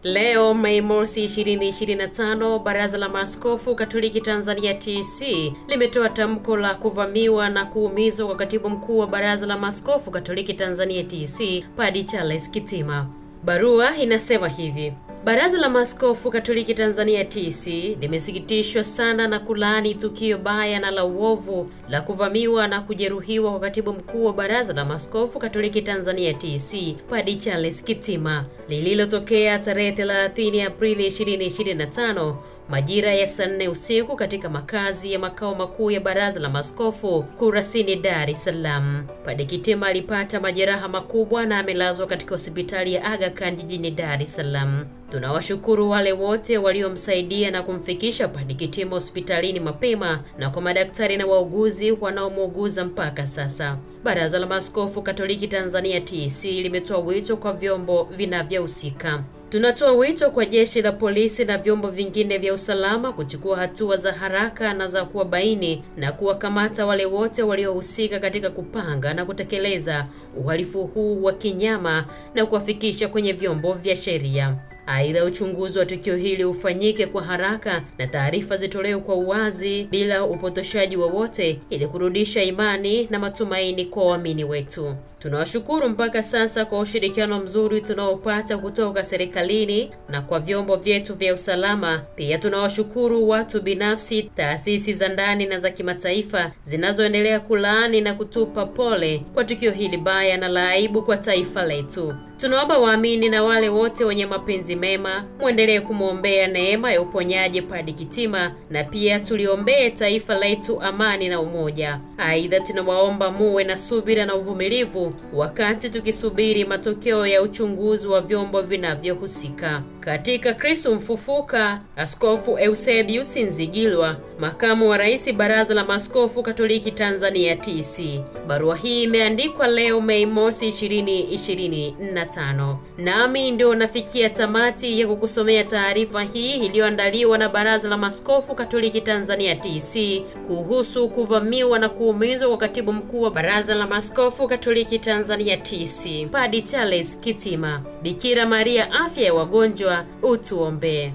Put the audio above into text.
Leo Mei Mosi 2025, Baraza la Maaskofu Katoliki Tanzania TC limetoa tamko la kuvamiwa na kuumizwa kwa Katibu Mkuu wa Baraza la Maaskofu Katoliki Tanzania TC, Padre Charles Kitima. Barua inasema hivi: Baraza la Maaskofu Katoliki Tanzania TC limesikitishwa sana na kulaani tukio baya na la uovu la kuvamiwa na kujeruhiwa kwa Katibu Mkuu wa Baraza la Maaskofu Katoliki Tanzania TC, Padre Charles Kitima, lililotokea tarehe 30 Aprili 2025 majira ya saa 4 usiku katika makazi ya makao makuu ya Baraza la Maaskofu Kurasini, Dar es Salaam. Padre Kitima alipata majeraha makubwa na amelazwa katika hospitali ya Aga Khan jijini Dar es Salaam. Tunawashukuru wale wote waliomsaidia na kumfikisha Padre Kitima hospitalini mapema na kwa madaktari na wauguzi wanaomuuguza mpaka sasa. Baraza la Maaskofu Katoliki Tanzania TC limetoa wito kwa vyombo vinavyohusika. Tunatoa wito kwa jeshi la polisi na vyombo vingine vya usalama kuchukua hatua za haraka na za kuwabaini na kuwakamata wale wote waliohusika katika kupanga na kutekeleza uhalifu huu wa kinyama na kuwafikisha kwenye vyombo vya sheria. Aidha, uchunguzi wa tukio hili ufanyike kwa haraka na taarifa zitolewe kwa uwazi bila upotoshaji wowote ili kurudisha imani na matumaini kwa waamini wetu. Tunawashukuru mpaka sasa kwa ushirikiano mzuri tunaopata kutoka serikalini na kwa vyombo vyetu vya usalama. Pia tunawashukuru watu binafsi, taasisi za ndani na za kimataifa zinazoendelea kulaani na kutupa pole kwa tukio hili baya na la aibu kwa taifa letu. Tunaomba waamini na wale wote wenye mapenzi mema muendelee kumwombea neema ya uponyaji Padre Kitima, na pia tuliombee taifa letu amani na umoja. Aidha, tunawaomba muwe na subira na uvumilivu wakati tukisubiri matokeo ya uchunguzi wa vyombo vinavyohusika. Katika Kristo Mfufuka, Askofu Eusebius Nzigilwa, Makamu wa Rais Baraza la Maaskofu Katoliki Tanzania TC. Barua hii imeandikwa leo Mei Mosi 2025. Nami ndio nafikia tamati ya kukusomea taarifa hii iliyoandaliwa na Baraza la Maaskofu Katoliki Tanzania TC kuhusu kuvamiwa na kuumizwa kwa Katibu Mkuu wa Baraza la Maaskofu Katoliki Tanzania TC, Padre Charles Kitima. Bikira Maria, afya ya wagonjwa, utuombee.